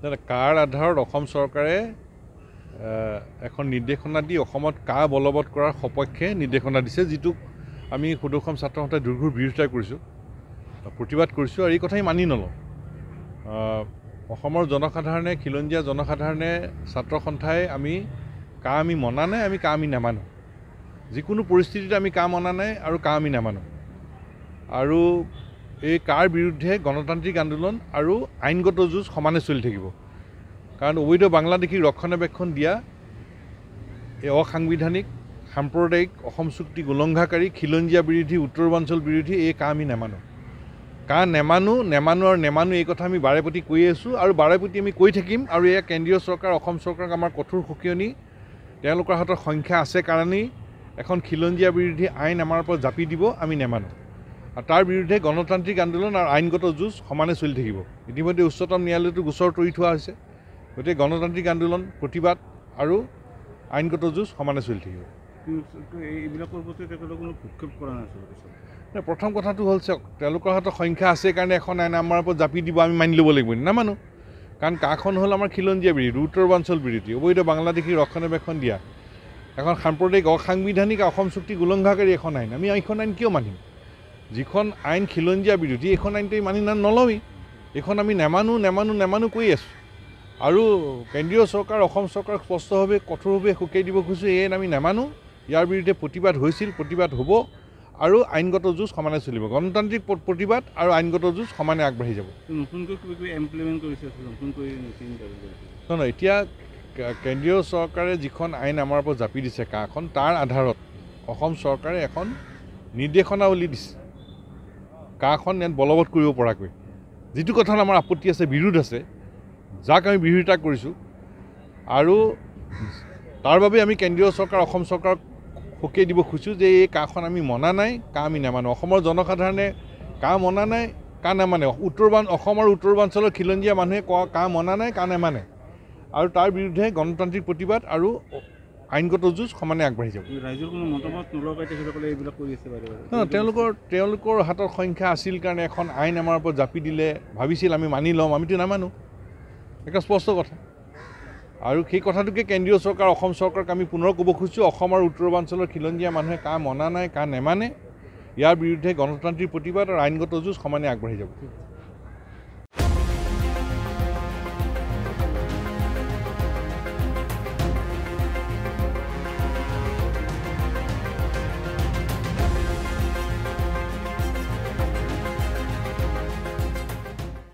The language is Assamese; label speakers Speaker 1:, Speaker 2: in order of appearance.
Speaker 1: কাৰ আধাৰত অসম চৰকাৰে এখন নিৰ্দেশনা দি অসমত কা বলবৎ কৰাৰ সপক্ষে নিৰ্দেশনা দিছে, যিটোক আমি সদৌ অসম ছাত্ৰ সন্থাই দুৰ্ঘোৰ বিৰোধিতা কৰিছোঁ, প্ৰতিবাদ কৰিছোঁ আৰু এই কথাই মানি নলওঁ। অসমৰ জনসাধাৰণে, খিলঞ্জীয়া জনসাধাৰণে, ছাত্ৰ সন্থাই আমি মনা নাই, আমি নামানো। যিকোনো পৰিস্থিতিত আমি মনা নাই আৰু আমি নামানো। আৰু এই কাৰ বিৰুদ্ধে গণতান্ত্ৰিক আন্দোলন আৰু আইনগত যুঁজ সমানে চলি থাকিব। কাৰণ অবৈধ বাংলাদেশীক ৰক্ষণাবেক্ষণ দিয়া এই অসাংবিধানিক সাম্প্ৰদায়িক অসম চুক্তি উলংঘাকাৰী খিলঞ্জীয়া বিৰোধী উত্তৰ পূৰ্বাঞ্চল বিৰোধী এই আমি নামানো। নেমানো এই কথা আমি বাৰেপতি কৈ আছোঁ আৰু বাৰেপতি আমি কৈ থাকিম। আৰু এয়া কেন্দ্ৰীয় চৰকাৰ, অসম চৰকাৰক আমাৰ কঠোৰ সকিয়নি, তেওঁলোকৰ হাতত সংখ্যা আছে কাৰণেই এখন খিলঞ্জীয়া বিৰোধী আইন আমাৰ ওপৰত জাপি দিব, আমি নেমানো। আৰু তাৰ বিৰুদ্ধে গণতান্ত্ৰিক আন্দোলন আৰু আইনগত যুঁজ সমানে চলি থাকিব। ইতিমধ্যে উচ্চতম ন্যায়ালয়তো গোচৰ তৰি থোৱা হৈছে। গতিকে গণতান্ত্ৰিক আন্দোলন, প্ৰতিবাদ আৰু আইনগত যুঁজ সমানে চলি থাকিব।
Speaker 2: এইবিলাকৰ প্ৰতি তেখেতলোকে কোনো ভূক্ষেপ কৰা নাছিল।
Speaker 1: প্ৰথম কথাটো হ'ল তেওঁলোকৰ হাতত সংখ্যা আছে কাৰণে এখন আইন আমাৰ ওপৰত জাপি দিব, আমি মানি ল'ব লাগিব, নামানো। কাৰণ কাখন হ'ল আমাৰ খিলঞ্জীয়া বিৰোধী, উত্তৰ পূৰ্বাঞ্চল বিৰোধী, অবৈধ বাংলাদেশীক ৰক্ষণাবেক্ষণ দিয়া এখন সাম্প্ৰদায়িক অসাংবিধানিক অসম চুক্তিক উলংঘাকাৰী এখন আইন। আমি এইখন আইন কিয় মানিম? যিখন আইন খিলঞ্জীয়া বিৰোধী, এইখন আইনটো মানি নলওঁৱেই। এইখন আমি নেমানো কৈ আছোঁ। আৰু কেন্দ্ৰীয় চৰকাৰ, অসম চৰকাৰক স্পষ্টভাৱে কঠোৰভাৱে সকীয়াই দিব খুজিছোঁ, এই আইন আমি নামানো। ইয়াৰ বিৰুদ্ধে প্ৰতিবাদ হৈছিল, প্ৰতিবাদ হ'ব আৰু আইনগত যুঁজ সমানে চলিব। গণতান্ত্ৰিক প্ৰতিবাদ আৰু আইনগত যুঁজ সমানে আগবাঢ়ি যাব।
Speaker 2: নতুনকৈ কিবা ইমপ্লিমেণ্ট কৰিছে,
Speaker 1: নহয়, এতিয়া কেন্দ্ৰীয় চৰকাৰে যিখন আইন আমাৰ ওপৰত জাপি দিছে কাখন, তাৰ আধাৰত অসম চৰকাৰে এখন নিৰ্দেশনাৱলী দিছে কাখন ইয়াত বলবৎ কৰিব পৰাকৈ। যিটো কথাত আমাৰ আপত্তি আছে, বিৰোধ আছে, যাক আমি বিৰোধিতা কৰিছোঁ। আৰু তাৰ বাবে আমি কেন্দ্ৰীয় চৰকাৰ, অসম চৰকাৰক সকীয়াই দিব খুজিছোঁ যে এই কাখন আমি মনা নাই, আমি নামানো। অসমৰ জনসাধাৰণে মনা নাই, নামানে। অসম আৰু উত্তৰ পূৰ্বাঞ্চলৰ খিলঞ্জীয়া মানুহে মনা নাই, নামানে। আৰু তাৰ বিৰুদ্ধে গণতান্ত্ৰিক প্ৰতিবাদ আৰু আইনগত যুঁজ সমানে আগবাঢ়ি যাব।
Speaker 2: ৰাইজৰ কোনো মতামত নলগাই তেখেতসকলে এইবিলাক কৰি আছে বাৰু।
Speaker 1: তেওঁলোকৰ হাতত সংখ্যা আছিল কাৰণে এখন আইন আমাৰ ওপৰত জাপি দিলে, ভাবিছিল আমি মানি ল'ম, আমিতো নামানো। এটা স্পষ্ট কথা। আৰু সেই কথাটোকে কেন্দ্ৰীয় চৰকাৰ, অসম চৰকাৰক আমি পুনৰ ক'ব খুজিছোঁ, অসম আৰু উত্তৰ পূৰ্বাঞ্চলৰ খিলঞ্জীয়া মানুহে মনা নাই, নেমানে। ইয়াৰ বিৰুদ্ধে গণতান্ত্ৰিক প্ৰতিবাদ আৰু আইনগত যুঁজ সমানে আগবাঢ়ি যাব।